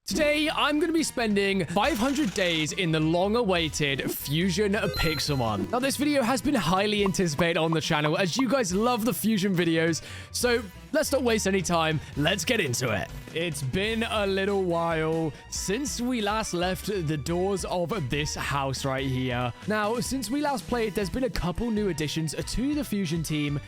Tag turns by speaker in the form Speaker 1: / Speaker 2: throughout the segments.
Speaker 1: Today, I'm going to be spending 500 days in the long-awaited Fusion Pixelmon. Now, this video has been highly anticipated on the channel, as you guys love the Fusion videos, so let's not waste any time. Let's get into it. It's been a little while since we last left the doors of this house right here. Now, since we last played, there's been a couple new additions to the Fusion team.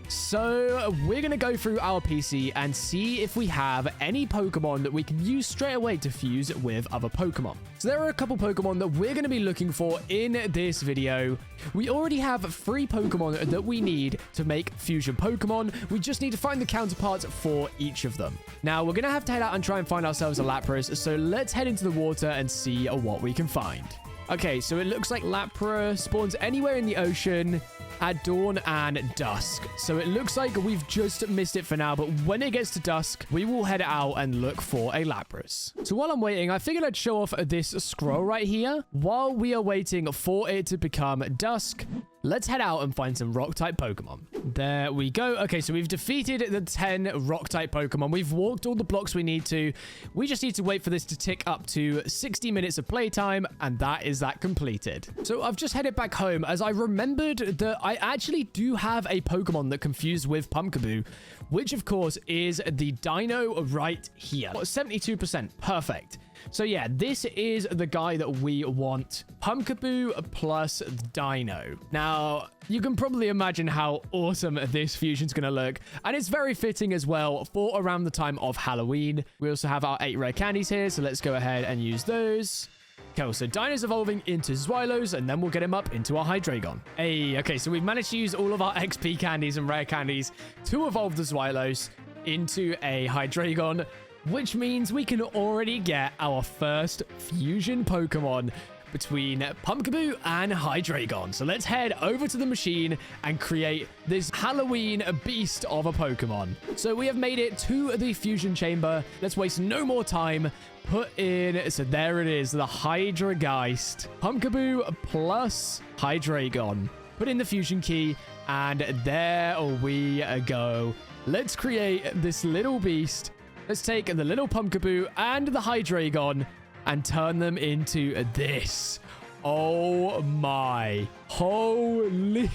Speaker 1: So we're going to go through our PC and see if we have any Pokemon that we can use straight away to fuse with other Pokemon. So there are a couple Pokemon that we're going to be looking for in this video. We already have 3 Pokemon that we need to make fusion Pokemon. We just need to find the counterparts for each of them. Now we're going to have to head out and try and find ourselves a Lapras. So let's head into the water and see what we can find. Okay, so it looks like Lapras spawns anywhere in the ocean at dawn and dusk. So it looks like we've just missed it for now, but when it gets to dusk, we will head out and look for a Lapras. So while I'm waiting, I figured I'd show off this scroll right here. While we are waiting for it to become dusk, let's head out and find some rock-type Pokemon. There we go. Okay, so we've defeated the 10 rock-type Pokemon. We've walked all the blocks we need to. We just need to wait for this to tick up to 60 minutes of playtime, and that is that completed. So I've just headed back home as I remembered that I actually do have a Pokemon that confused with Pumpkaboo, which of course is the Dino right here. 72%. Perfect. So yeah, this is the guy that we want. Pumpkaboo plus Dino. Now, you can probably imagine how awesome this fusion's going to look. And it's very fitting as well for around the time of Halloween. We also have our 8 rare candies here, so let's go ahead and use those. Cool, so Dino's evolving into Zweilos, and then we'll get him up into a Hydreigon. Hey, okay, so we've managed to use all of our XP candies and rare candies to evolve the Zweilos into a Hydreigon, which means we can already get our first fusion Pokemon between Pumpkaboo and Hydreigon. So let's head over to the machine and create this Halloween beast of a Pokemon. So we have made it to the fusion chamber. Let's waste no more time. Put in, so there it is, the Hydra Geist. Pumpkaboo plus Hydreigon. Put in the fusion key, and there we go. Let's create this little beast. Let's take the little Pumpkaboo and the Hydreigon and turn them into this. Oh my. Holy.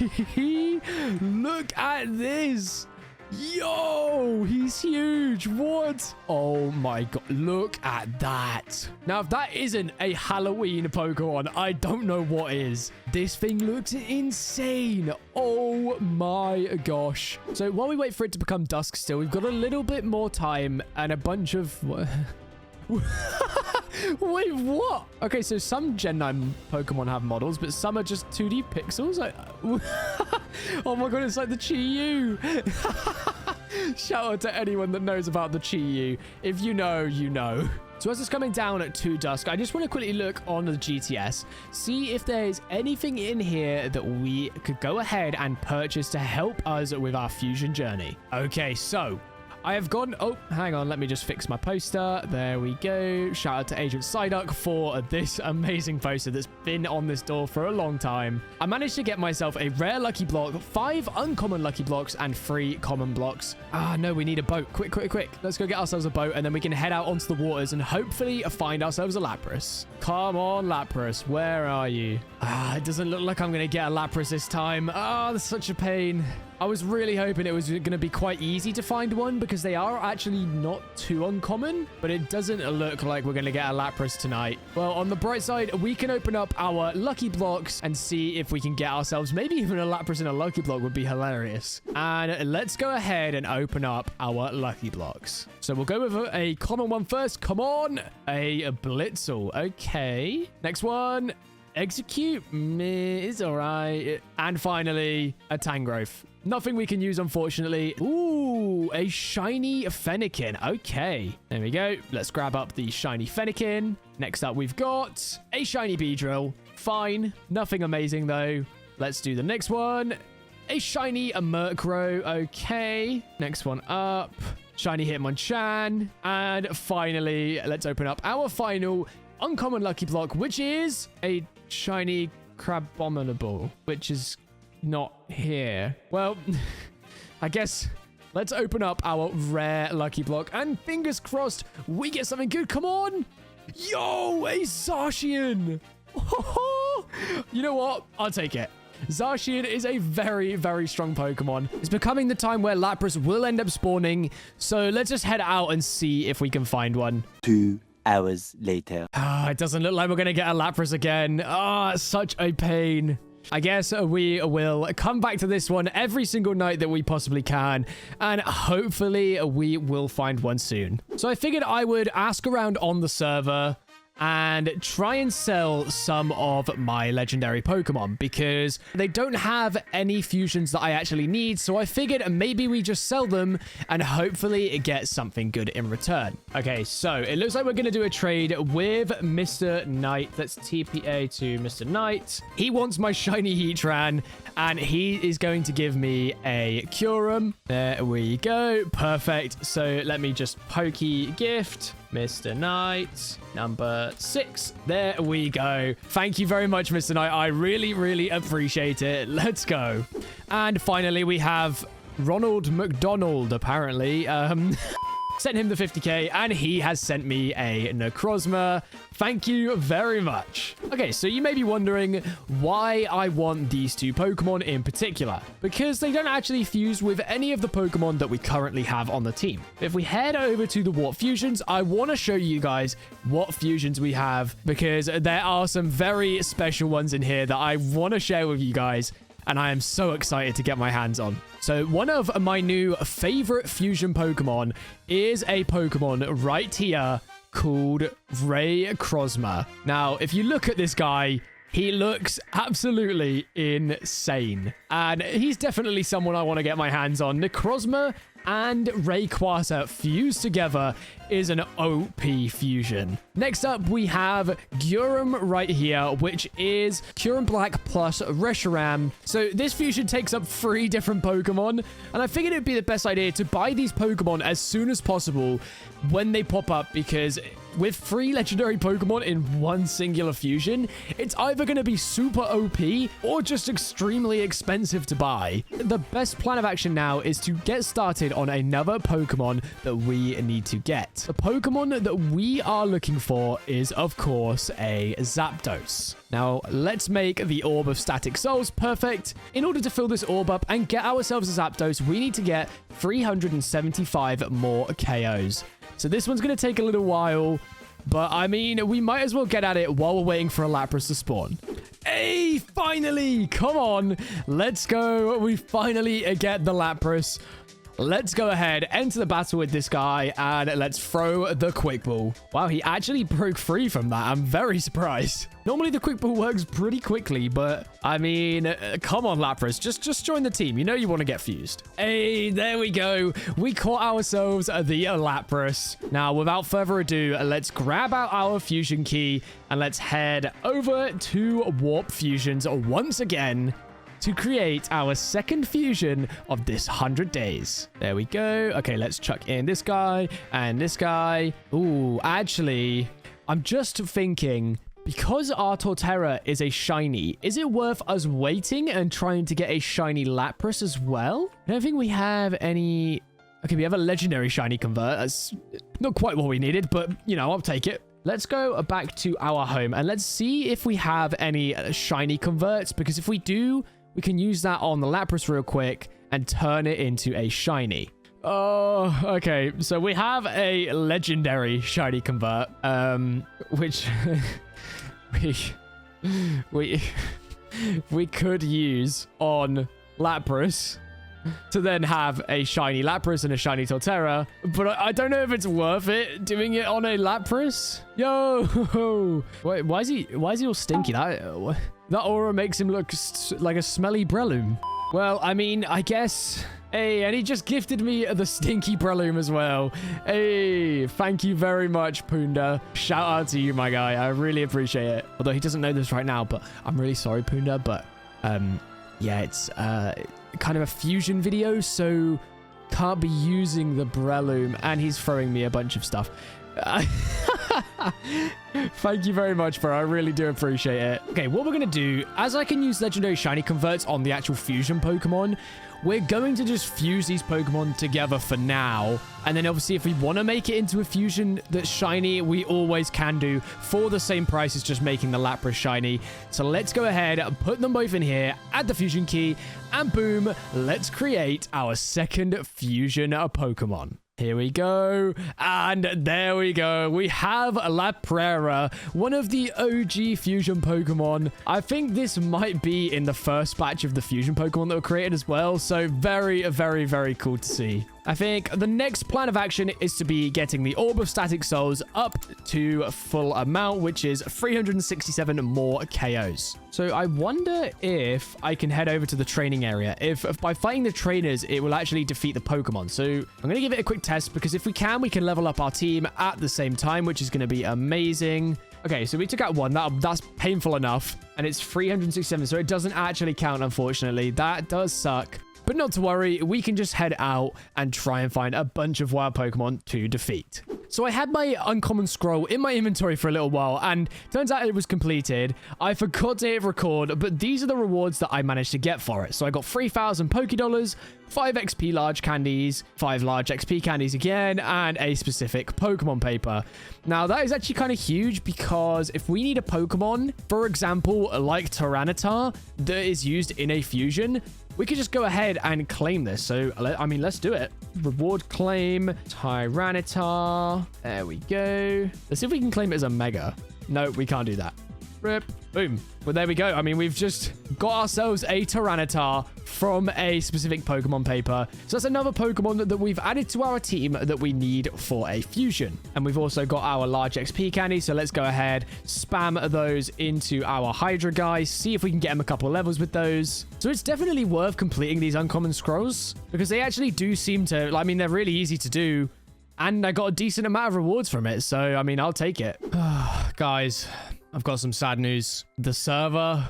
Speaker 1: Look at this. Yo, he's huge. What? Oh my god. Look at that. Now, if that isn't a Halloween Pokemon, I don't know what is. This thing looks insane. Oh my gosh. So while we wait for it to become dusk still, we've got a little bit more time and a bunch of... Wait, what? Okay, so some Gen 9 Pokemon have models, but some are just 2D pixels. Oh my god, it's like the Chi-Yu. Shout out to anyone that knows about the Chi-Yu. If you know, you know. So as it's coming down to dusk, I just want to quickly look on the GTS, see if there's anything in here that we could go ahead and purchase to help us with our fusion journey. Okay, so I have gone... Oh, hang on. Let me just fix my poster. There we go. Shout out to Agent Psyduck for this amazing poster that's been on this door for a long time. I managed to get myself a rare lucky block, 5 uncommon lucky blocks, and 3 common blocks. Ah, no, we need a boat. Quick, quick, quick. Let's go get ourselves a boat, and then we can head out onto the waters and hopefully find ourselves a Lapras. Come on, Lapras. Where are you? Ah, it doesn't look like I'm going to get a Lapras this time. Ah, that's such a pain. I was really hoping it was going to be quite easy to find one because they are actually not too uncommon, but it doesn't look like we're going to get a Lapras tonight. Well, on the bright side, we can open up our lucky blocks and see if we can get ourselves maybe even a Lapras in a lucky block would be hilarious. And let's go ahead and open up our lucky blocks. So we'll go with a common one first. Come on. A Blitzel. Okay. Next one. Execute. Is all right. And finally, a Tangrowth. Nothing we can use, unfortunately. Ooh, a shiny Fennekin. Okay, there we go. Let's grab up the shiny Fennekin. Next up, we've got a shiny Beedrill. Fine. Nothing amazing, though. Let's do the next one. A shiny Murkrow. Okay. Next one up. Shiny Hitmonchan. And finally, let's open up our final uncommon lucky block, which is a shiny Crabominable, which is not here. Well, I guess Let's open up our rare lucky block. And fingers crossed, we get something good. Come on. Yo, a Zacian. You know what? I'll take it. Zacian is a very, very strong Pokemon. It's becoming the time where Lapras will end up spawning. So let's just head out and see if we can find one.
Speaker 2: 2 hours later.
Speaker 1: It doesn't look like we're going to get a Lapras again. Such a pain. I guess we will come back to this one every single night that we possibly can, and hopefully we will find one soon. So I figured I would ask around on the server and try and sell some of my legendary Pokemon because they don't have any fusions that I actually need. So I figured maybe we just sell them and hopefully get something good in return. Okay, so it looks like we're going to do a trade with Mr. Knight. Let's TPA to Mr. Knight. He wants my shiny Heatran and he is going to give me a Kyurem. There we go. Perfect. So let me just Pokey gift Mr. Knight, number 6. There we go. Thank you very much, Mr. Knight. I really, really appreciate it. Let's go. And finally, we have Ronald McDonald, apparently. Sent him the 50k, and he has sent me a Necrozma. Thank you very much. Okay, so you may be wondering why I want these two Pokemon in particular. Because they don't actually fuse with any of the Pokemon that we currently have on the team. If we head over to the Warp Fusions, I want to show you guys what fusions we have, because there are some very special ones in here that I want to share with you guys, and I am so excited to get my hands on. So one of my new favorite fusion Pokemon is a Pokemon right here called Rayquaza. Now, if you look at this guy, he looks absolutely insane. And he's definitely someone I want to get my hands on. Necrozma and Rayquaza fused together is an OP fusion. Next up, we have Gyurem right here, which is Kyurem Black plus Reshiram. So this fusion takes up 3 different Pokemon, and I figured it'd be the best idea to buy these Pokemon as soon as possible when they pop up, because with 3 legendary Pokemon in one singular fusion, it's either going to be super OP or just extremely expensive to buy. The best plan of action now is to get started on another Pokemon that we need to get. The Pokemon that we are looking for is, of course, a Zapdos. Now, let's make the Orb of Static Souls perfect. In order to fill this orb up and get ourselves a Zapdos, we need to get 375 more KOs. So this one's going to take a little while, but I mean, we might as well get at it while we're waiting for a Lapras to spawn. Hey, finally! Come on! Let's go! We finally get the Lapras. Let's go ahead, enter the battle with this guy, and let's throw the Quick Ball. Wow, he actually broke free from that. I'm very surprised. Normally, the Quick Ball works pretty quickly, but I mean, come on, Lapras. Just join the team. You know you want to get fused. Hey, there we go. We caught ourselves the Lapras. Now, without further ado, let's grab out our fusion key, and let's head over to Warp Fusions once again to create our second fusion of this 100 days. There we go. Okay, let's chuck in this guy and this guy. Ooh, actually, I'm just thinking, because our Torterra is a shiny, is it worth us waiting and trying to get a shiny Lapras as well? I don't think we have any... Okay, we have a legendary shiny convert. That's not quite what we needed, but, you know, I'll take it. Let's go back to our home and let's see if we have any shiny converts, because if we do, we can use that on the Lapras real quick and turn it into a shiny. Oh, okay. So we have a legendary shiny convert, which we could use on Lapras to then have a shiny Lapras and a shiny Torterra, but I don't know if it's worth it doing it on a Lapras. Yo, wait, why is he all stinky? That aura makes him look like a smelly Breloom. Well, I mean, I guess... Hey, and he just gifted me the stinky Breloom as well. Hey, thank you very much, Punda. Shout out to you, my guy. I really appreciate it. Although he doesn't know this right now, but I'm really sorry, Punda. But, yeah, it's kind of a fusion video, so can't be using the Breloom. And he's throwing me a bunch of stuff. Thank you very much, bro. I really do appreciate it. Okay, what we're going to do, as I can use Legendary Shiny Converts on the actual fusion Pokemon, we're going to just fuse these Pokemon together for now. And then obviously if we want to make it into a fusion that's shiny, we always can do for the same price as just making the Lapras shiny. So let's go ahead, put them both in here, add the fusion key, and boom, let's create our second fusion Pokemon. Here we go. And there we go. We have Lapras, one of the OG fusion Pokemon. I think this might be in the first batch of the fusion Pokemon that were created as well. So very, very, very cool to see. I think the next plan of action is to be getting the Orb of Static Souls up to full amount, which is 367 more KOs. So I wonder if I can head over to the training area. If by fighting the trainers, it will actually defeat the Pokemon. So I'm going to give it a quick test because if we can level up our team at the same time, which is going to be amazing. Okay, so we took out one. That's painful enough. And it's 367, so it doesn't actually count, unfortunately. That does suck. But not to worry, we can just head out and try and find a bunch of wild Pokemon to defeat. So I had my uncommon scroll in my inventory for a little while, and turns out it was completed. I forgot to hit record, but these are the rewards that I managed to get for it. So I got 3,000 Pokédollars, 5 XP large candies, 5 large XP candies again, and a specific Pokemon paper. Now, that is actually kind of huge because if we need a Pokemon, for example, like Tyranitar, that is used in a fusion, we could just go ahead and claim this. So, I mean, let's do it. Reward claim, Tyranitar. There we go. Let's see if we can claim it as a Mega. No, we can't do that. Rip. Boom. Well, there we go. I mean, we've just got ourselves a Tyranitar from a specific Pokemon paper. So that's another Pokemon that we've added to our team that we need for a fusion. And we've also got our large XP candy. So let's go ahead, spam those into our Hydra guys, see if we can get them a couple of levels with those. So it's definitely worth completing these uncommon scrolls because they actually do seem to, I mean, they're really easy to do. And I got a decent amount of rewards from it. So, I mean, I'll take it. Guys, I've got some sad news. The server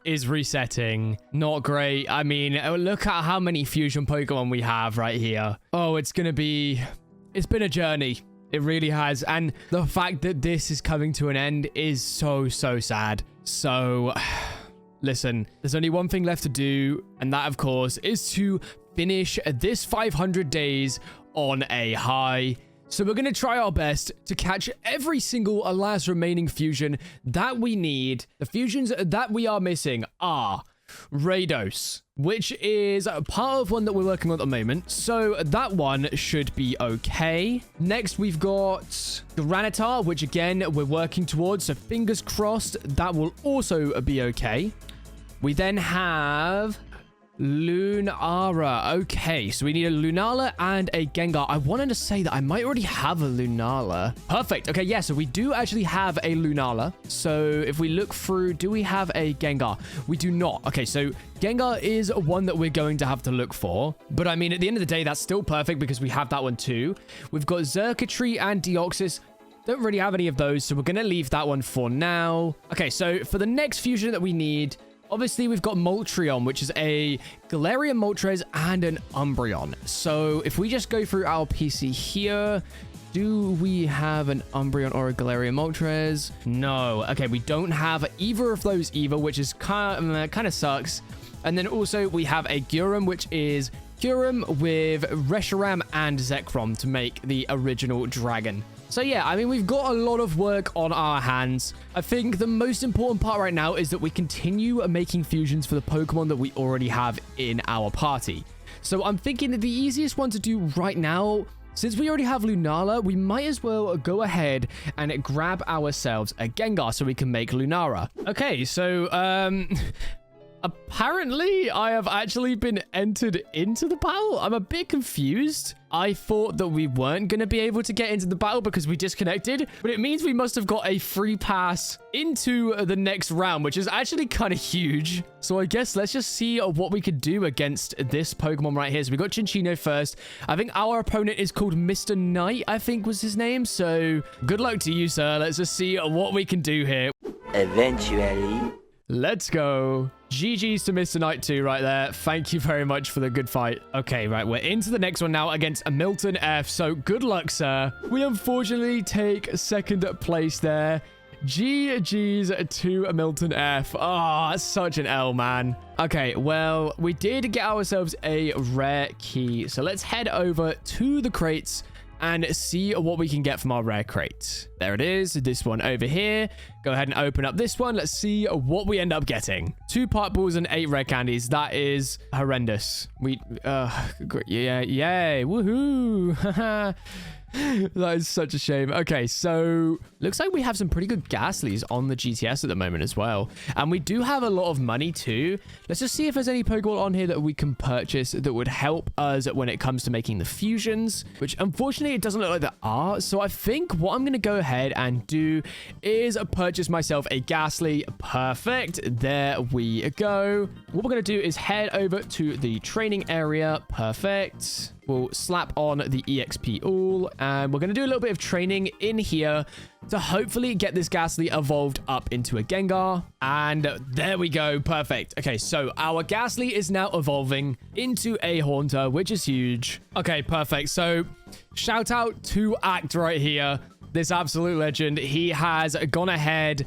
Speaker 1: is resetting. Not great. I mean, look at how many fusion Pokemon we have right here. Oh, it's been a journey. It really has. And the fact that this is coming to an end is so, so sad. So, listen, there's only one thing left to do. And that, of course, is to finish this 500 days on a high. So we're going to try our best to catch every single last remaining fusion that we need. The fusions that we are missing are Rados, which is part of one that we're working on at the moment. So that one should be okay. Next, we've got Granitar, which again, we're working towards. So fingers crossed, that will also be okay. We then have Lunara. Okay, so we need a Lunala and a Gengar. I wanted to say that I might already have a Lunala. Perfect. Okay, yeah, so we do actually have a Lunala. So if we look through, do we have a Gengar? We do not. Okay, so Gengar is one that we're going to have to look for. But I mean, at the end of the day, that's still perfect because we have that one too. We've got Xurkitree and Deoxys. Don't really have any of those, so we're going to leave that one for now. Okay, so for the next fusion that we need, obviously, we've got Moltres, which is a Galarian Moltres and an Umbreon. So if we just go through our PC here, do we have an Umbreon or a Galarian Moltres? No. Okay, we don't have either of those either, which is kind of sucks. And then also we have a Gyurem, which is Gyurem with Reshiram and Zekrom to make the original dragon. So yeah, I mean, we've got a lot of work on our hands. I think the most important part right now is that we continue making fusions for the Pokemon that we already have in our party. So I'm thinking that the easiest one to do right now, since we already have Lunala, we might as well go ahead and grab ourselves a Gengar so we can make Lunara. Okay, so apparently, I have actually been entered into the battle. I'm a bit confused. I thought that we weren't going to be able to get into the battle because we disconnected, but it means we must have got a free pass into the next round, which is actually kind of huge. So I guess let's just see what we could do against this Pokemon right here. So we got Chinchino first. I think our opponent is called Mr. Knight, I think was his name. So good luck to you, sir. Let's just see what we can do here.
Speaker 2: Eventually.
Speaker 1: Let's go. GG's to Mr. Knight 2 right there. Thank you very much for the good fight. Okay, right. We're into the next one now against a Milton F. So good luck, sir. We unfortunately take second place there. GG's to Milton F. Ah, such an L, man. Okay, well, we did get ourselves a rare key. So let's head over to the crates and see what we can get from our rare crate. There it is, this one over here. Go ahead and open up this one. Let's see what we end up getting. 2 pot balls and 8 rare candies. That is horrendous. Yeah, yay, woohoo. That is such a shame. Okay, so looks like we have some pretty good Ghastlies on the GTS at the moment as well. And we do have a lot of money too. Let's just see if there's any Pokemon on here that we can purchase that would help us when it comes to making the fusions, which unfortunately it doesn't look like there are. So I think what I'm going to go ahead and do is purchase myself a Ghastly. Perfect. There we go. What we're going to do is head over to the training area. Perfect. We'll slap on the EXP all, and we're going to do a little bit of training in here to hopefully get this Ghastly evolved up into a Gengar. And there we go. Perfect. Okay, so our Ghastly is now evolving into a Haunter, which is huge. Okay, perfect. So shout out to Act right here. This absolute legend. He has gone ahead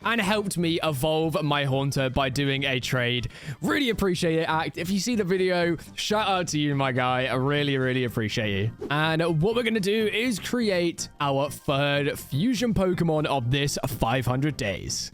Speaker 1: and helped me evolve my Haunter by doing a trade. Really appreciate it, Act. If you see the video, shout out to you, my guy. I really, really appreciate you. And what we're going to do is create our 3rd fusion Pokemon of this 500 days.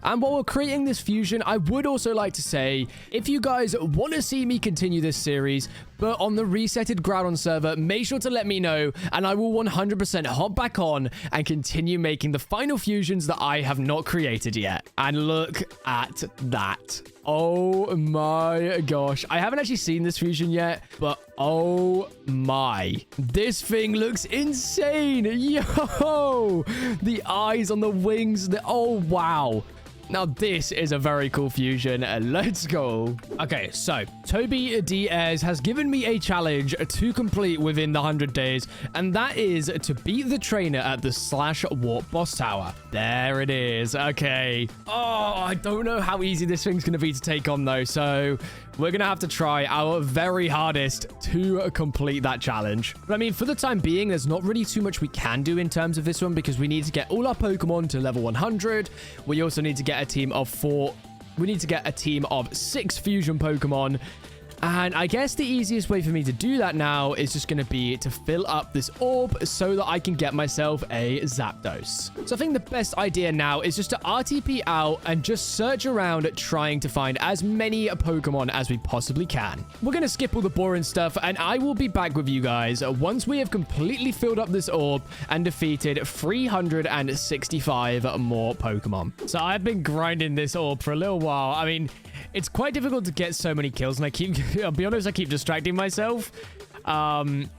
Speaker 1: And while we're creating this fusion, I would also like to say, if you guys want to see me continue this series, but on the resetted Groudon server, make sure to let me know, and I will 100% hop back on and continue making the final fusions that I have not created yet. And look at that. Oh my gosh. I haven't actually seen this fusion yet, but oh my. This thing looks insane. Yo! The eyes on the wings. Oh, wow. Now, this is a very cool fusion. Let's go. Okay, so Toby Diaz has given me a challenge to complete within the 100 days, and that is to beat the trainer at the /Warp boss tower. There it is. Okay. Oh, I don't know how easy this thing's going to be to take on, though, so we're going to have to try our very hardest to complete that challenge. But I mean, for the time being, there's not really too much we can do in terms of this one because we need to get all our Pokemon to level 100. We also need to get a team of 4. We need to get a team of 6 fusion Pokemon. And I guess the easiest way for me to do that now is just going to be to fill up this orb so that I can get myself a Zapdos. So I think the best idea now is just to RTP out and just search around trying to find as many Pokemon as we possibly can. We're going to skip all the boring stuff and I will be back with you guys once we have completely filled up this orb and defeated 365 more Pokemon. So I've been grinding this orb for a little while. I mean, it's quite difficult to get so many kills, and I'll be honest, I keep distracting myself. And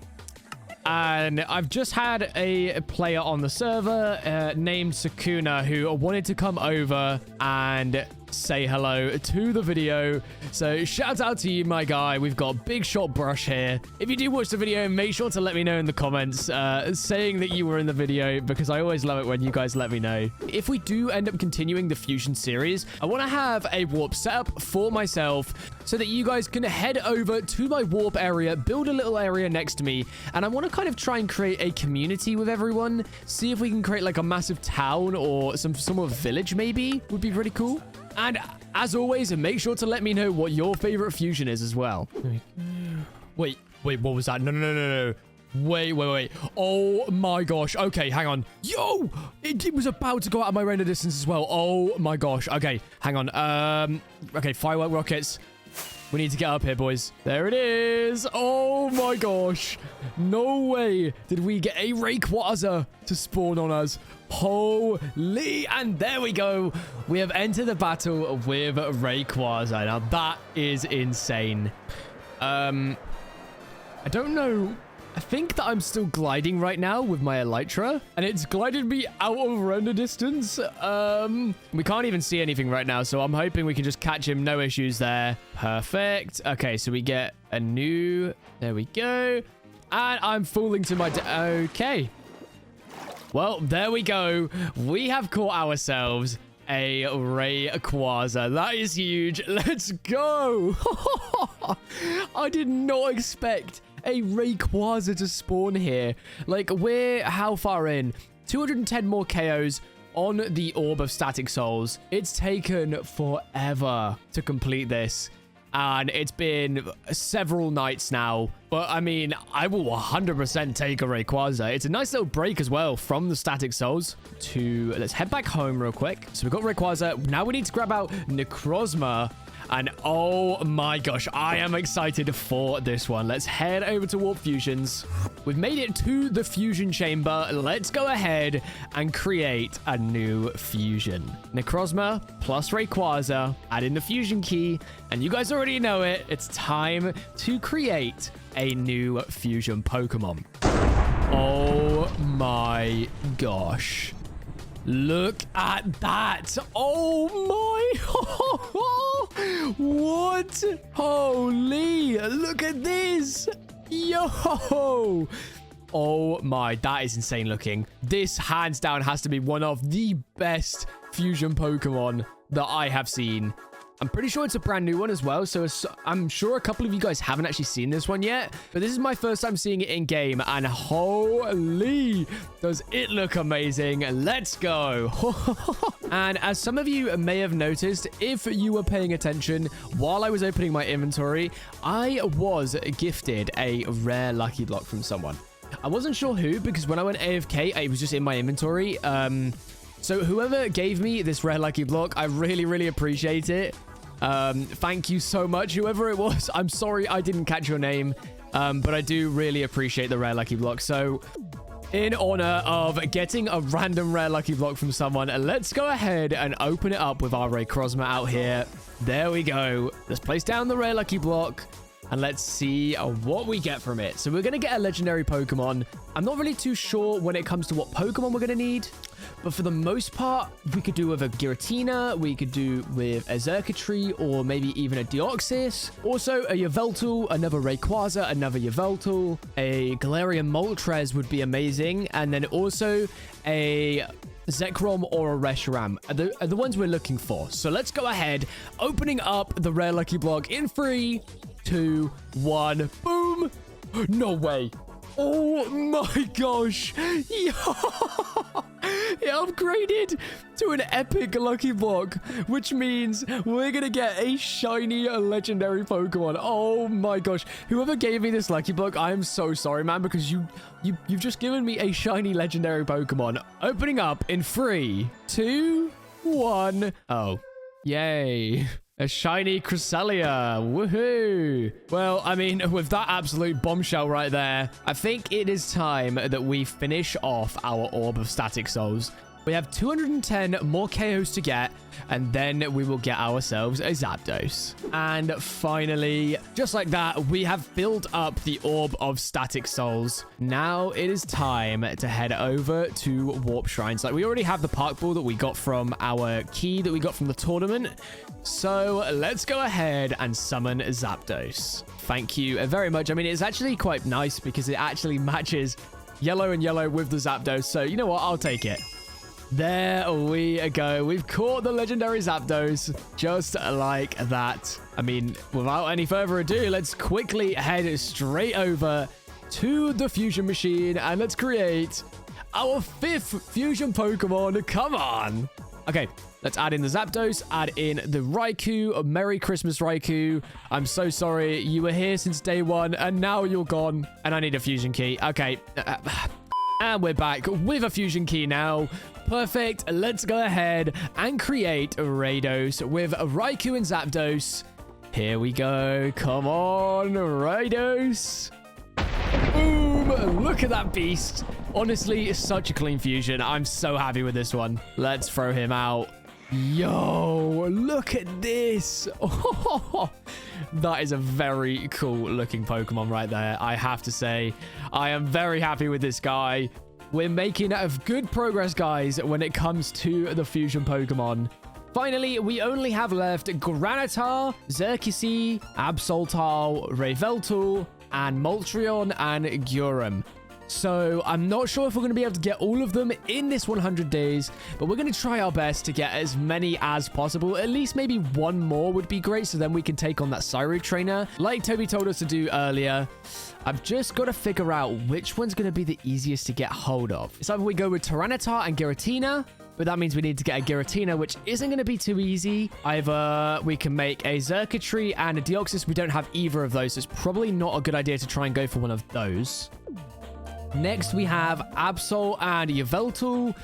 Speaker 1: I've just had a player on the server named Sakuna who wanted to come over and say hello to the video. So shout out to you, my guy. We've got Big Shot Brush here. If you do watch the video, make sure to let me know in the comments saying that you were in the video, because I always love it when you guys let me know. If we do end up continuing the fusion series, I want to have a warp set up for myself so that you guys can head over to my warp area, build a little area next to me, and I want to kind of try and create a community with everyone. See if we can create like a massive town or some sort of village maybe would be pretty cool. And as always, make sure to let me know what your favorite fusion is as well. Wait, what was that? No. Wait. Oh my gosh. Okay, hang on. Yo! It was about to go out of my render distance as well. Oh my gosh. Okay, hang on. Okay, firework rockets. We need to get up here, boys. There it is. Oh my gosh. No way did we get a Rayquaza to spawn on us. Holy, and there we go. We have entered the battle with Rayquaza. Now that is insane. I don't know. I think that I'm still gliding right now with my Elytra, and it's glided me out of render distance. We can't even see anything right now, so I'm hoping we can just catch him. No issues there. Perfect. Okay, so we get a new... There we go. And I'm falling to my... Okay. Well, there we go. We have caught ourselves a Rayquaza. That is huge. Let's go. I did not expect a Rayquaza to spawn here. Like, we're how far in? 210 more KOs, on the Orb of Static Souls. It's taken forever to complete this, and it's been several nights now. But I mean, I will 100% take a Rayquaza. It's a nice little break as well from the Static Souls. Let's head back home real quick. So we've got Rayquaza. Now we need to grab out Necrozma. And oh my gosh, I am excited for this one. Let's head over to Warp Fusions. We've made it to the fusion chamber. Let's go ahead and create a new fusion. Necrozma plus Rayquaza. Add in the fusion key. And you guys already know it. It's time to create a new fusion Pokemon. Oh my gosh. Look at that. Oh my. What? Holy. Look at this. Yo. Oh my. That is insane looking. This hands down has to be one of the best fusion Pokemon that I have seen. I'm pretty sure it's a brand new one as well, so I'm sure a couple of you guys haven't actually seen this one yet, but this is my first time seeing it in game, and holy, does it look amazing. Let's go. And as some of you may have noticed, if you were paying attention while I was opening my inventory, I was gifted a rare lucky block from someone. I wasn't sure who, because when I went AFK, it was just in my inventory. So whoever gave me this rare lucky block, I really appreciate it. Thank you so much, whoever it was. I'm sorry I didn't catch your name, but I do really appreciate the rare lucky block. So in honor of getting a random rare lucky block from someone, let's go ahead and open it up with our Rayquaza out here. There we go. Let's place down the rare lucky block. And let's see what we get from it. So we're going to get a legendary Pokemon. I'm not really too sure when it comes to what Pokemon we're going to need. But for the most part, we could do with a Giratina. We could do with a Xurkitree or maybe even a Deoxys. Also, a Yveltal, another Rayquaza, another Yveltal. A Galarian Moltres would be amazing. And then also a Zekrom or a Reshiram are the ones we're looking for. So let's go ahead, opening up the rare lucky block in 3, 2, 1. Boom. No way. Oh my gosh. Yeah. It upgraded to an epic lucky block, which means we're gonna get a shiny legendary Pokemon. Oh my gosh. Whoever gave me this lucky block, I am so sorry, man, because you've just given me a shiny legendary Pokemon. Opening up in 3, 2, 1. Oh, yay. A shiny Cresselia. Woohoo. Well, I mean, with that absolute bombshell right there, I think it is time that we finish off our Orb of Static Souls. We have 210 more KOs to get, and then we will get ourselves a Zapdos. And finally, just like that, we have built up the Orb of Static Souls. Now it is time to head over to Warp Shrines. Like, we already have the Park Ball that we got from our key that we got from the tournament. So let's go ahead and summon Zapdos. Thank you very much. I mean, it's actually quite nice because it actually matches yellow and yellow with the Zapdos. So you know what? I'll take it. There we go. We've caught the legendary Zapdos just like that. I mean, without any further ado, let's quickly head straight over to the fusion machine and let's create our 5th fusion Pokemon. Come on. Okay, let's add in the Zapdos, add in the Raikou. Merry Christmas, Raikou. I'm so sorry. You were here since day 1 and now you're gone. And I need a fusion key. Okay. And we're back with a fusion key now. Perfect. Let's go ahead and create Rados with Raikou and Zapdos. Here we go. Come on, Rados. Boom. Look at that beast. Honestly, such a clean fusion. I'm so happy with this one. Let's throw him out. Yo, look at this. Oh, that is a very cool looking Pokemon right there. I have to say, I am very happy with this guy. We're making good progress, guys, when it comes to the fusion Pokemon. Finally, we only have left Granitar, Xerxes, Absoltal, Rayveltal, and Moltrion and Gyurem. So I'm not sure if we're going to be able to get all of them in this 100 days, but we're going to try our best to get as many as possible. At least maybe one more would be great, so then we can take on that Cyro trainer like Toby told us to do earlier. I've just got to figure out which one's going to be the easiest to get hold of. It's either we go with Tyranitar and Giratina, but that means we need to get a Giratina, which isn't going to be too easy. Either we can make a Xurkitree and a Deoxys. We don't have either of those, so it's probably not a good idea to try and go for one of those. Next, we have Absol and Yveltal.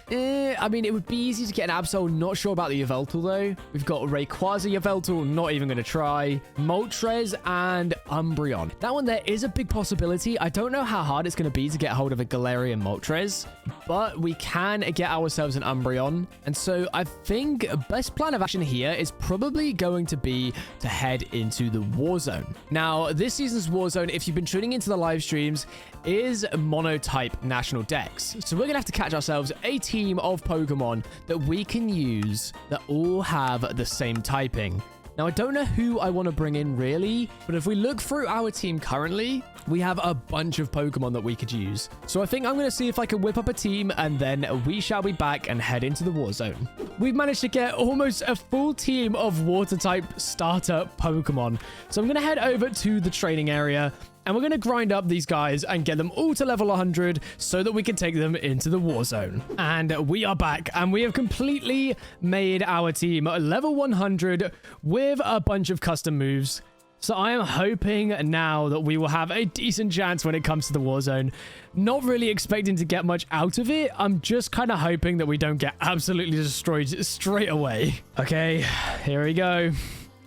Speaker 1: I mean, it would be easy to get an Absol. Not sure about the Yveltal, though. We've got Rayquaza Yveltal. Not even going to try. Moltres and Umbreon. That one there is a big possibility. I don't know how hard it's going to be to get hold of a Galarian Moltres, but we can get ourselves an Umbreon. And so I think best plan of action here is probably going to be to head into the Warzone. Now, this season's Warzone, if you've been tuning into the live streams, is monotype national dex. So we're gonna have to catch ourselves a team of Pokemon that we can use that all have the same typing. Now, I don't know who I want to bring in really, but if we look through our team currently, we have a bunch of Pokemon that we could use. So I think I'm going to see if I can whip up a team, and then we shall be back and head into the Warzone. We've managed to get almost a full team of water-type starter Pokemon. So I'm going to head over to the training area, and we're going to grind up these guys and get them all to level 100 so that we can take them into the Warzone. And we are back, and we have completely made our team level 100 with a bunch of custom moves. So I am hoping now that we will have a decent chance when it comes to the Warzone. Not really expecting to get much out of it. I'm just kind of hoping that we don't get absolutely destroyed straight away. Okay, here we go.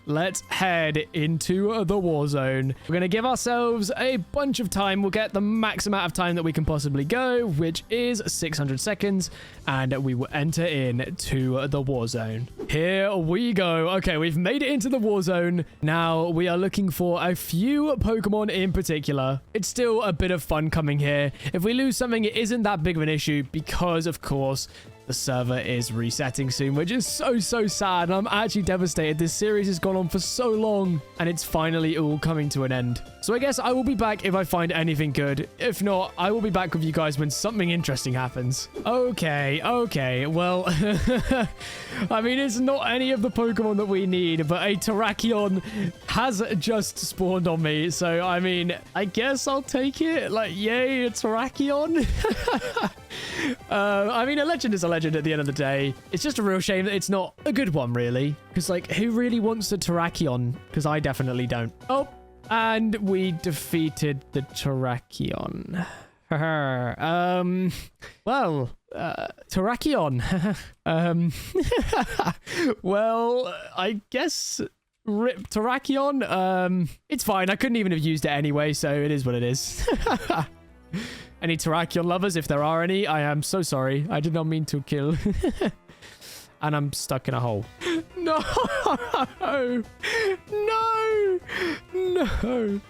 Speaker 1: Let's head into the Warzone. We're going to give ourselves a bunch of time. We'll get the max amount of time that we can possibly go, which is 600 seconds. And we will enter into the Warzone. Here we go. Okay, we've made it into the Warzone. Now we are looking for a few Pokemon in particular. It's still a bit of fun coming here. If we lose something, it isn't that big of an issue because, of course, the server is resetting soon, which is so sad. I'm actually devastated. This series has gone on for so long, and it's finally all coming to an end. So I guess I will be back if I find anything good. If not, I will be back with you guys when something interesting happens. Okay. Well, I mean, it's not any of the Pokemon that we need, but a Terrakion has just spawned on me. So, I mean, I guess I'll take it. Like, yay, a Terrakion. I mean, a legend is a legend at the end of the day. It's just a real shame that it's not a good one, really. Because, like, who really wants a Terrakion? Because I definitely don't. Oh, and we defeated the Terrakion. Well, Terrakion. Well, I guess rip Terrakion. It's fine. I couldn't even have used it anyway, so it is what it is. Any Terrakion lovers, if there are any, I am so sorry. I did not mean to kill. And I'm stuck in a hole. No! No! No!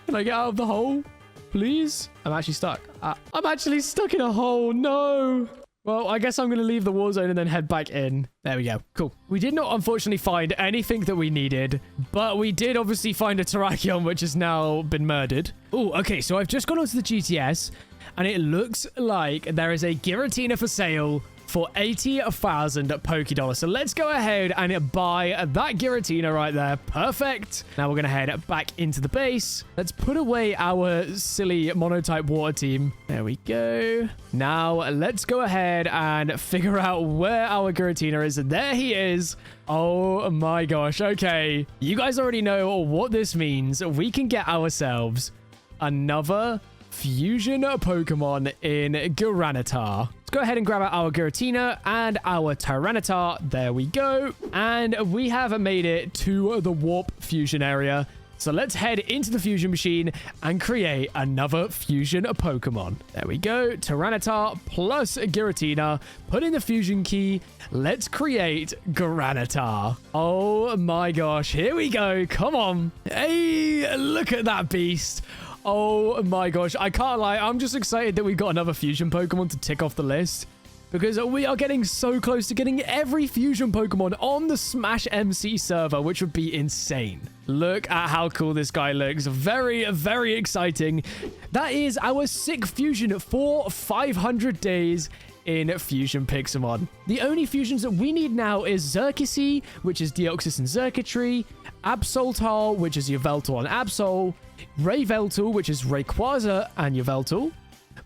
Speaker 1: Can I get out of the hole? Please? I'm actually stuck. I'm actually stuck in a hole. No! Well, I guess I'm going to leave the Warzone and then head back in. There we go. Cool. We did not, unfortunately, find anything that we needed, but we did obviously find a Terrakion, which has now been murdered. Oh, okay. So I've just gone onto the GTS, and it looks like there is a Giratina for sale for 80,000 Pokédollars. So let's go ahead and buy that Giratina right there. Perfect. Now we're going to head back into the base. Let's put away our silly monotype water team. There we go. Now let's go ahead and figure out where our Giratina is. And there he is. Oh my gosh. Okay. You guys already know what this means. We can get ourselves another fusion Pokemon in Granitar. Let's go ahead and grab out our Giratina and our Tyranitar. There we go. And we have made it to the Warp Fusion area. So let's head into the Fusion Machine and create another Fusion Pokemon. There we go. Tyranitar plus Giratina. Put in the Fusion Key. Let's create Granitar. Oh my gosh. Here we go. Come on. Hey, look at that beast. Oh my gosh, I can't lie. I'm just excited that we got another fusion Pokemon to tick off the list, because we are getting so close to getting every fusion Pokemon on the SMASHMC server, which would be insane. Look at how cool this guy looks. Very exciting. That is our sick fusion for 500 days in Fusion Pixelmon. The only fusions that we need now is Xurkitree, which is Deoxys and Xurkitree, Absoltal, which is Yveltal and Absol, Rayveltal, which is Rayquaza and Yveltal,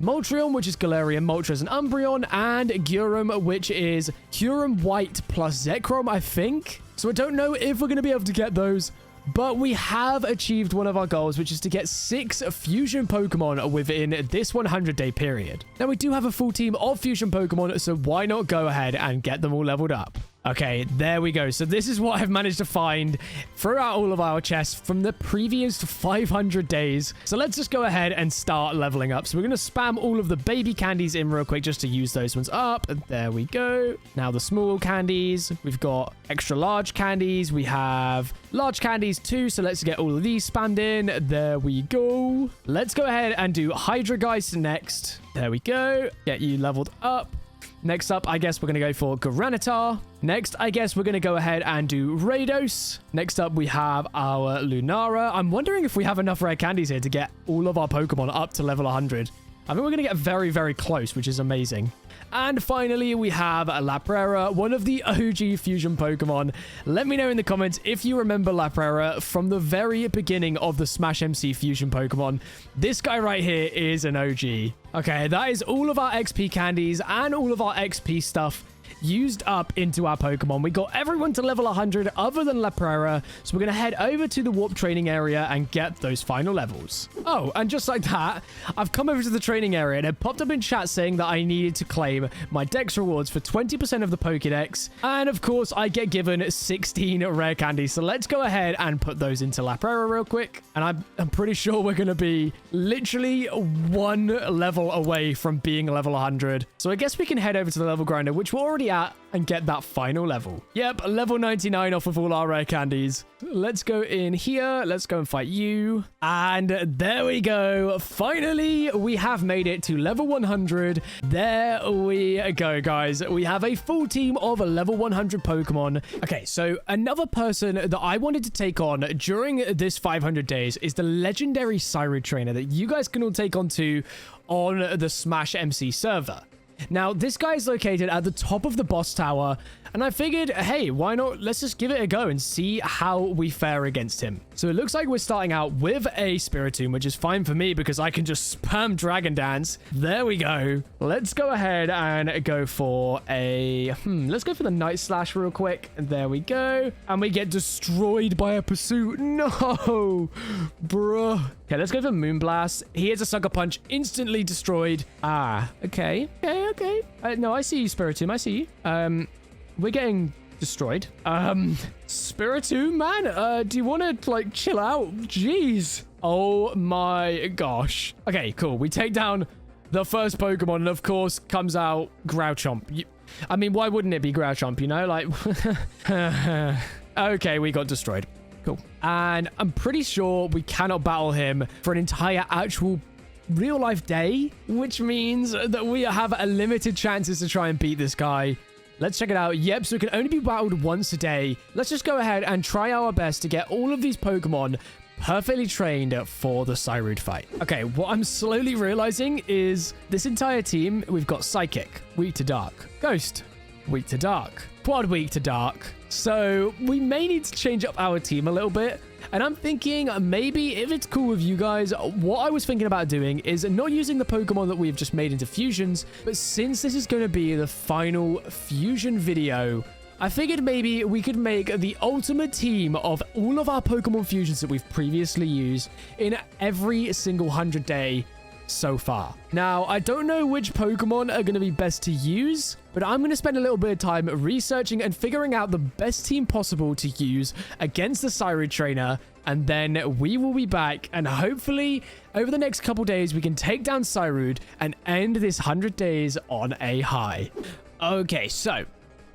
Speaker 1: Moltres, which is Galarian, Moltres, and Umbreon, and Gyurem, which is Gyurem White plus Zekrom, I think. So I don't know if we're going to be able to get those, but we have achieved one of our goals, which is to get 6 fusion Pokemon within this 100-day period. Now, we do have a full team of fusion Pokemon, so why not go ahead and get them all leveled up? Okay, there we go. So this is what I've managed to find throughout all of our chests from the previous 500 days. So let's just go ahead and start leveling up. So we're going to spam all of the baby candies in real quick just to use those ones up. And there we go. Now the small candies. We've got extra large candies. We have large candies too. So let's get all of these spammed in. There we go. Let's go ahead and do Hydra Geist next. There we go. Get you leveled up. Next up, I guess we're going to go for Granitar. Next, I guess we're going to go ahead and do Rados. Next up, we have our Lunara. I'm wondering if we have enough rare candies here to get all of our Pokemon up to level 100. I think we're going to get very, very close, which is amazing. And finally, we have Lapras, one of the OG fusion Pokemon. Let me know in the comments if you remember Lapras from the very beginning of the SMASHMC fusion Pokemon. This guy right here is an OG. Okay, that is all of our XP candies and all of our XP stuff used up into our Pokemon. We got everyone to level 100 other than Lapras, so we're going to head over to the warp training area and get those final levels. Oh, and just like that, I've come over to the training area and it popped up in chat saying that I needed to claim my Dex rewards for 20% of the Pokédex, and of course I get given 16 rare candies. So let's go ahead and put those into Lapras real quick, and I'm pretty sure we're going to be literally 1 level away from being level 100. So I guess we can head over to the level grinder, which we're already at, and get that final level. Yep, level 99 off of all our rare candies. Let's go in here. Let's go and fight you. And there we go. Finally, we have made it to level 100. There we go, guys. We have a full team of level 100 Pokemon. Okay, so another person that I wanted to take on during this 500 days is the legendary Cyrud trainer that you guys can all take on to on the SMASHMC server. Now, this guy is located at the top of the boss tower, and I figured, hey, why not? Let's just give it a go and see how we fare against him. So it looks like we're starting out with a Spiritomb, which is fine for me because I can just spam Dragon Dance. There we go. Let's go ahead and go for a... let's go for the Night Slash real quick. There we go. And we get destroyed by a Pursuit. No, bruh. Okay, let's go for Moonblast. He has a Sucker Punch, instantly destroyed. Ah, okay. Okay. No, I see you, Spiritomb. I see you. We're getting destroyed. Spiritomb, man, do you want to, like, chill out? Jeez. Oh my gosh. Okay, cool. We take down the first Pokemon, and of course comes out Growlithe. I mean, why wouldn't it be Growlithe, you know? Like, okay, we got destroyed. Cool. And I'm pretty sure we cannot battle him for an entire actual real life day, which means that we have a limited chances to try and beat this guy. Let's check it out. Yep, so it can only be battled once a day. Let's just go ahead and try our best to get all of these Pokemon perfectly trained for the Cyrud fight. Okay, what I'm slowly realizing is this entire team, we've got Psychic, weak to dark. Ghost, weak to dark. Quad, weak to dark. So we may need to change up our team a little bit. And I'm thinking maybe if it's cool with you guys, what I was thinking about doing is not using the Pokemon that we've just made into fusions, but since this is going to be the final fusion video, I figured maybe we could make the ultimate team of all of our Pokemon fusions that we've previously used in every single 100-day so far. Now, I don't know which Pokemon are going to be best to use, but I'm going to spend a little bit of time researching and figuring out the best team possible to use against the Cyrud trainer, and then we will be back, and hopefully over the next couple days we can take down Cyrud and end this 100 days on a high. Okay, so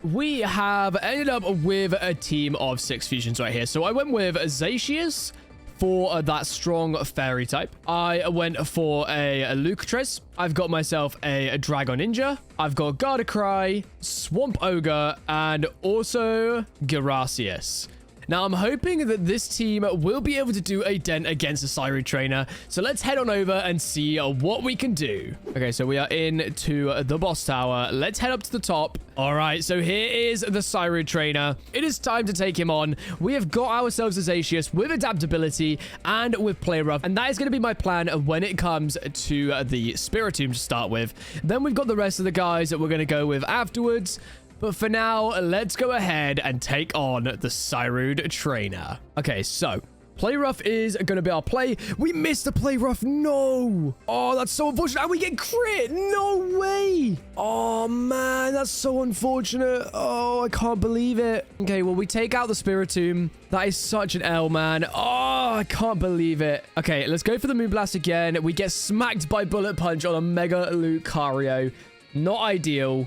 Speaker 1: we have ended up with a team of 6 fusions right here. So I went with Zacius for that strong fairy type. I went for a Luctres. I've got myself a Dragon Ninja. I've got Gardevoir, Swamp Ogre, and also Garacious. Now, I'm hoping that this team will be able to do a dent against the Cyro Trainer. So let's head on over and see what we can do. Okay, so we are into the boss tower. Let's head up to the top. All right, so here is the Cyro Trainer. It is time to take him on. We have got ourselves a Zacius with adaptability and with Play Rough, and that is going to be my plan when it comes to the Spiritomb to start with. Then we've got the rest of the guys that we're going to go with afterwards. But for now, let's go ahead and take on the Cyro Trainer. Okay, so Play Rough is going to be our play. We missed the Play Rough. No. Oh, that's so unfortunate. And we get crit. No way. Oh, man. That's so unfortunate. Oh, I can't believe it. Okay, well, we take out the Spiritomb. That is such an L, man. Oh, I can't believe it. Okay, let's go for the Moonblast again. We get smacked by Bullet Punch on a Mega Lucario. Not ideal.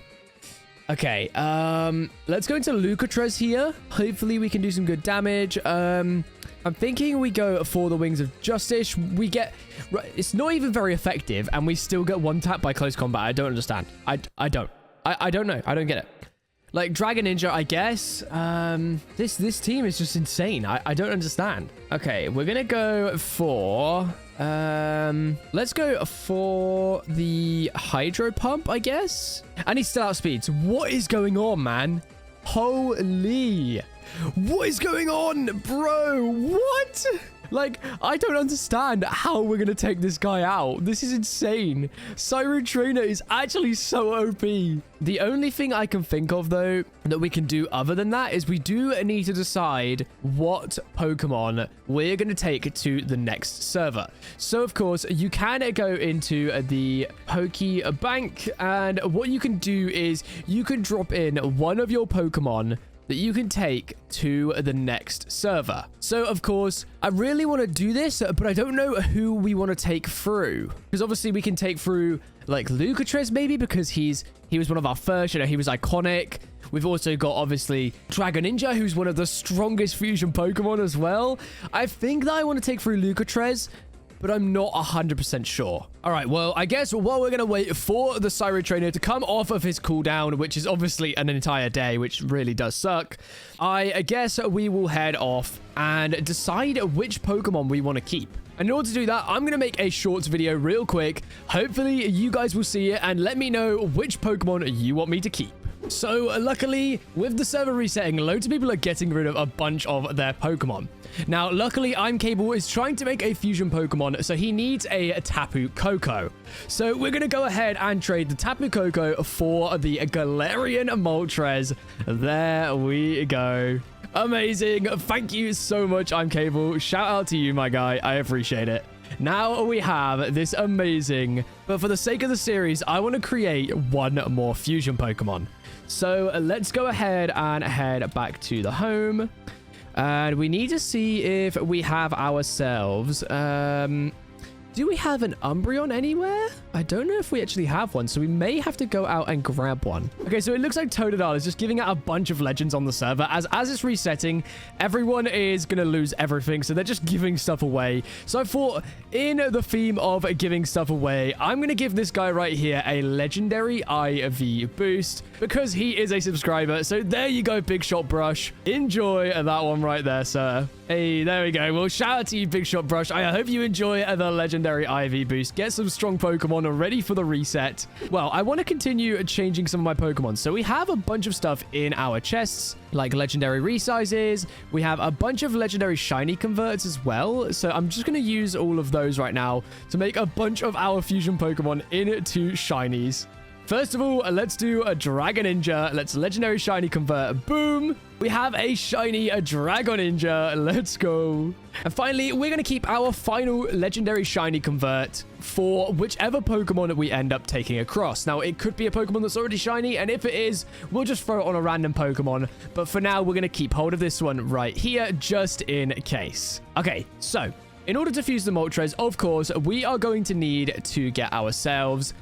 Speaker 1: Okay, let's go into Lucatrez here. Hopefully, we can do some good damage. I'm thinking we go for the Wings of Justice. We get... It's not even very effective, and we still get one tap by close combat. I don't understand. I don't. I don't know. I don't get it. Like, Dragon Ninja, I guess. This team is just insane. I don't understand. Okay, we're going to go for... let's go for the Hydro Pump, I guess. And he still outspeeds. What is going on, man? Holy... What is going on, bro? What? Like, I don't understand how we're going to take this guy out. This is insane. Cyro Trainer is actually so OP. The only thing I can think of, though, that we can do other than that is we do need to decide what Pokemon we're going to take to the next server. So, of course, you can go into the Poke Bank, and what you can do is you can drop in one of your Pokemon that you can take to the next server. So, of course, I really want to do this, but I don't know who we want to take through. Because obviously we can take through, like, Lucatrez maybe, because he was one of our first, you know, he was iconic. We've also got, obviously, Dragon Ninja, who's one of the strongest fusion Pokemon as well. I think that I want to take through Lucatrez, but I'm not 100% sure. All right, well, I guess while we're going to wait for the Cyro Trainer to come off of his cooldown, which is obviously an entire day, which really does suck, I guess we will head off and decide which Pokemon we want to keep. And in order to do that, I'm going to make a short video real quick. Hopefully, you guys will see it and let me know which Pokemon you want me to keep. So, luckily, with the server resetting, loads of people are getting rid of a bunch of their Pokemon. Now, luckily, I'm Cable is trying to make a fusion Pokemon, so he needs a Tapu Koko. So, we're going to go ahead and trade the Tapu Koko for the Galarian Moltres. There we go. Amazing. Thank you so much, I'm Cable. Shout out to you, my guy. I appreciate it. Now we have this amazing, but for the sake of the series, I want to create one more fusion Pokemon. So let's go ahead and head back to the home. And we need to see if we have ourselves... do we have an Umbreon anywhere? I don't know if we actually have one, so we may have to go out and grab one. Okay, so it looks like Totodile is just giving out a bunch of legends on the server. As it's resetting, everyone is going to lose everything, so they're just giving stuff away. So I thought, in the theme of giving stuff away, I'm going to give this guy right here a legendary IV boost, because he is a subscriber. So there you go, Big Shot Brush. Enjoy that one right there, sir. Hey, there we go. Well, shout out to you, Big Shot Brush. I hope you enjoy the legendary IV boost. Get some strong Pokemon ready for the reset. Well, I want to continue changing some of my Pokemon. So we have a bunch of stuff in our chests, like legendary resizes. We have a bunch of legendary shiny converts as well. So I'm just going to use all of those right now to make a bunch of our fusion Pokemon into shinies. First of all, let's do a Dragon Ninja. Let's legendary shiny convert. Boom. We have a shiny Dragon Ninja. Let's go. And finally, we're going to keep our final legendary shiny convert for whichever Pokemon that we end up taking across. Now, it could be a Pokemon that's already shiny, and if it is, we'll just throw it on a random Pokemon. But for now, we're going to keep hold of this one right here, just in case. Okay, so in order to fuse the Moltres, of course, we are going to need to get ourselves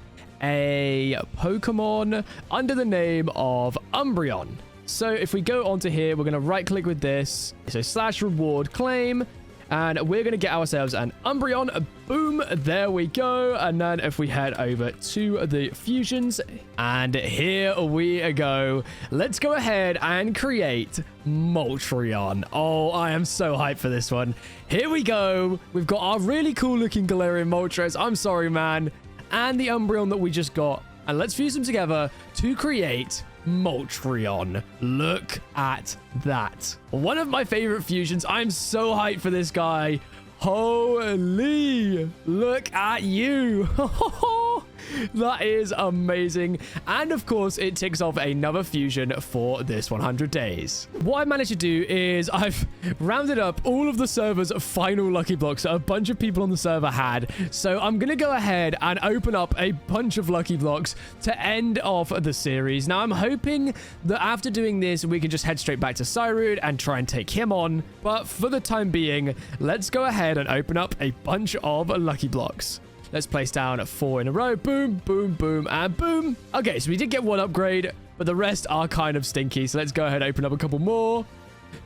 Speaker 1: a Pokemon under the name of Umbreon. So if we go onto here, we're going to right click with this. So /reward claim. And we're going to get ourselves an Umbreon. Boom. There we go. And then if we head over to the fusions, and here we go. Let's go ahead and create Moltres. Oh, I am so hyped for this one. Here we go. We've got our really cool looking Galarian Moltres. I'm sorry, man. And the Umbreon that we just got. And let's fuse them together to create Moltres. Look at that. One of my favorite fusions. I'm so hyped for this guy. Holy, look at you. That is amazing. And of course, it ticks off another fusion for this 100 days. What I managed to do is I've rounded up all of the server's final lucky blocks that a bunch of people on the server had. So I'm going to go ahead and open up a bunch of lucky blocks to end off the series. Now, I'm hoping that after doing this, we can just head straight back to Cyrud and try and take him on. But for the time being, let's go ahead and open up a bunch of lucky blocks. Let's place down 4 in a row. Boom, boom, boom, and boom. Okay, so we did get one upgrade, but the rest are kind of stinky. So let's go ahead and open up a couple more.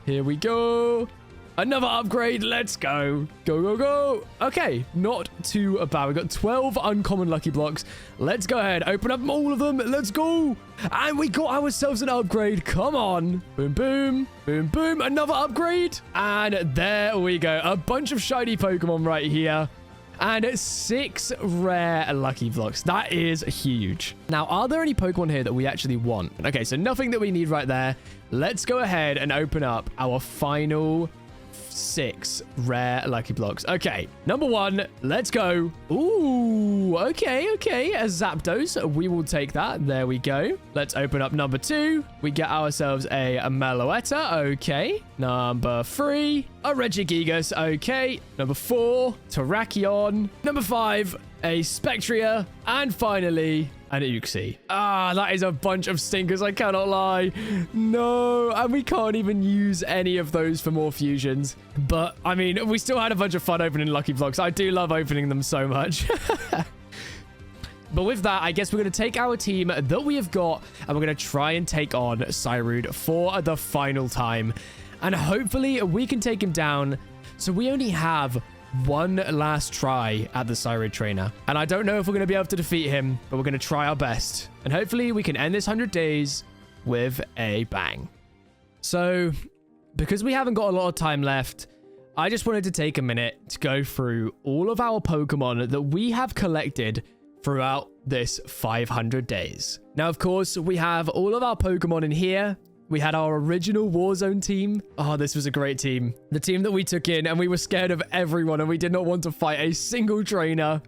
Speaker 1: Here we go. Another upgrade. Let's go. Go, go, go. Okay, not too bad. We've got 12 uncommon lucky blocks. Let's go ahead. Open up all of them. Let's go. And we got ourselves an upgrade. Come on. Boom, boom. Boom, boom. Another upgrade. And there we go. A bunch of shiny Pokemon right here. And 6 rare lucky blocks. That is huge. Now, are there any Pokemon here that we actually want? Okay, so nothing that we need right there. Let's go ahead and open up our final 6 rare lucky blocks. Okay, number 1, let's go. Ooh, okay. A Zapdos, we will take that. There we go. Let's open up number 2. We get ourselves a Meloetta. Okay. Number 3, a Regigigas. Okay. Number 4, Terrakion. Number 5, a Spectria. And finally, an Uxie. Ah, that is a bunch of stinkers, I cannot lie. No, and we can't even use any of those for more fusions. But, I mean, we still had a bunch of fun opening lucky blocks. I do love opening them so much. But with that, I guess we're going to take our team that we have got, and we're going to try and take on Cyrud for the final time. And hopefully, we can take him down. So we only have one last try at the Cyrud trainer. And I don't know if we're going to be able to defeat him, but we're going to try our best. And hopefully we can end this 100 days with a bang. So, because we haven't got a lot of time left, I just wanted to take a minute to go through all of our Pokemon that we have collected throughout this 500 days. Now, of course, we have all of our Pokemon in here. We had our original Warzone team. Oh, this was a great team. The team that we took in, and we were scared of everyone, and we did not want to fight a single trainer.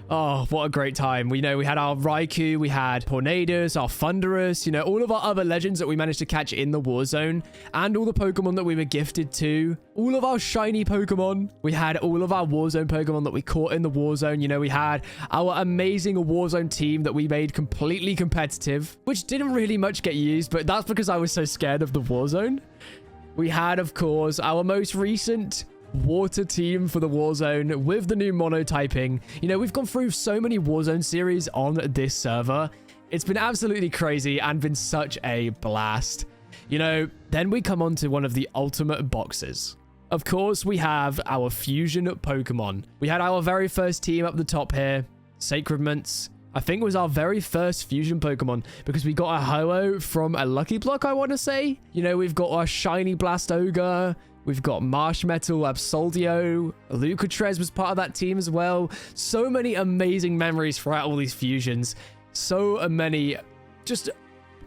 Speaker 1: Oh, what a great time. We know we had our Raikou, we had Tornadus, our Thunderous, you know, all of our other legends that we managed to catch in the Warzone, and all the Pokemon that we were gifted to. All of our shiny Pokemon. We had all of our Warzone Pokemon that we caught in the Warzone. You know, we had our amazing Warzone team that we made completely competitive, which didn't really much get used, but that's because I was so scared of the Warzone. We had, of course, our most recent water team for the Warzone with the new monotyping. You know, we've gone through so many Warzone series on this server. It's been absolutely crazy and been such a blast. You know, then we come on to one of the ultimate boxes. Of course, we have our fusion Pokemon. We had our very first team up the top here, Sacredments. I think it was our very first fusion Pokemon because we got a Ho-Oh from a Lucky Block, I want to say. You know, we've got our shiny Blastoga. We've got Marshmetal, Absoldio, Lucatrez was part of that team as well. So many amazing memories throughout all these fusions. So many just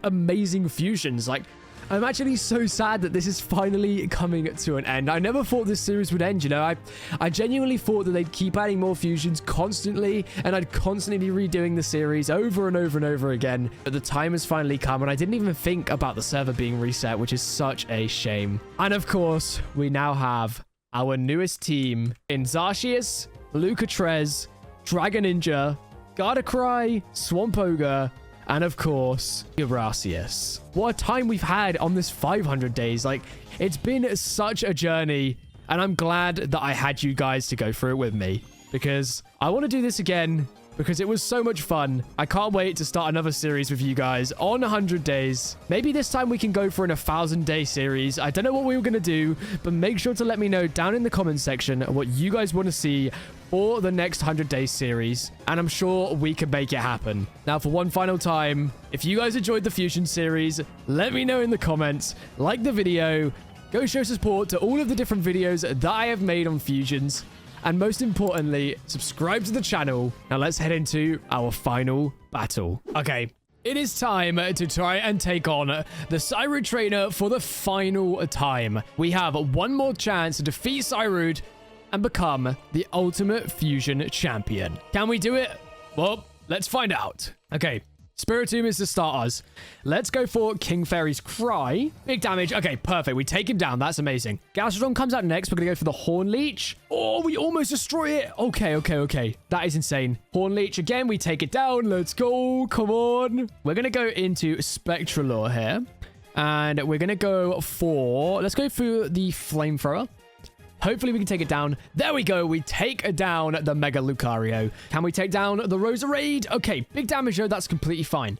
Speaker 1: amazing fusions. Like, I'm actually so sad that this is finally coming to an end. I never thought this series would end, you know. I genuinely thought that they'd keep adding more fusions constantly, and I'd constantly be redoing the series over and over and over again. But the time has finally come, and I didn't even think about the server being reset, which is such a shame. And of course, we now have our newest team in Zacius, Lucatrez, Dragoninja, Gardevoir, Swampogre, and of course, Gracias. What a time we've had on this 500 days. Like, it's been such a journey, and I'm glad that I had you guys to go through it with me, because I want to do this again because it was so much fun. I can't wait to start another series with you guys on 100 days. Maybe this time we can go for an 1,000-day series. I don't know what we were going to do, but make sure to let me know down in the comments section what you guys want to see for the next 100-day series, and I'm sure we can make it happen. Now, for one final time, if you guys enjoyed the Fusion series, let me know in the comments, like the video, go show support to all of the different videos that I have made on Fusions, and most importantly, subscribe to the channel. Now, let's head into our final battle. Okay. It is time to try and take on the Cyrud trainer for the final time. We have one more chance to defeat Cyrud and become the ultimate Fusion champion. Can we do it? Well, let's find out. Okay, Spiritomb is to start us. Let's go for King Fairy's Cry. Big damage. Okay, perfect. We take him down. That's amazing. Gastrodon comes out next. We're going to go for the Horn Leech. Oh, we almost destroy it. Okay. That is insane. Horn Leech again. We take it down. Let's go. Come on. We're going to go into Spectralure here. And we're going to go for... Let's go for the Flamethrower. Hopefully we can take it down. There we go. We take down the Mega Lucario. Can we take down the Roserade? Okay, big damage though. That's completely fine.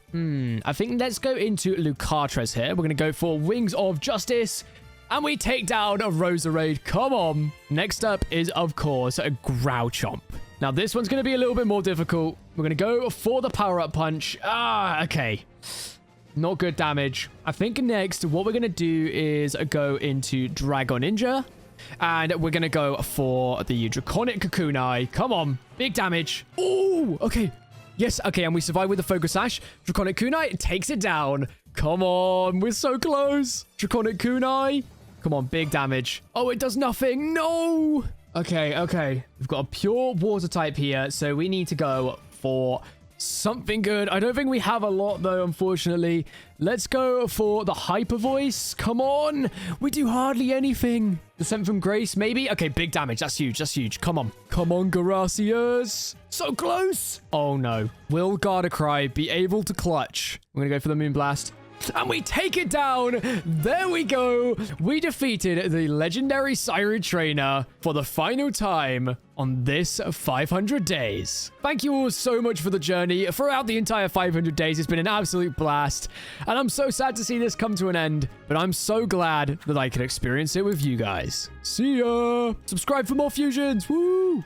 Speaker 1: I think let's go into Lucatres here. We're going to go for Wings of Justice. And we take down a Roserade. Come on. Next up is, of course, a Growlchomp. Now, this one's going to be a little bit more difficult. We're going to go for the Power-Up Punch. Okay. Not good damage. I think next, what we're going to do is go into Dragon Ninja. And we're going to go for the Draconic Kakunai. Come on. Big damage. Oh, okay. Yes, okay. And we survive with the Focus Sash. Draconic Kunai takes it down. Come on. We're so close. Draconic Kunai. Come on. Big damage. Oh, it does nothing. No. Okay. We've got a pure water type here. So we need to go for something good. I don't think we have a lot, though, unfortunately. Let's go for the Hyper Voice. Come on. We do hardly anything. Descent from Grace, maybe? Okay, big damage. That's huge. Come on, Gracias. So close. Oh, no. Will Gardevoir be able to clutch? We're going to go for the Moonblast. And we take it down. There we go. We defeated the legendary Cyrud trainer for the final time on this 500 days. Thank you all so much for the journey. Throughout the entire 500 days, it's been an absolute blast. And I'm so sad to see this come to an end, but I'm so glad that I could experience it with you guys. See ya. Subscribe for more Fusions. Woo.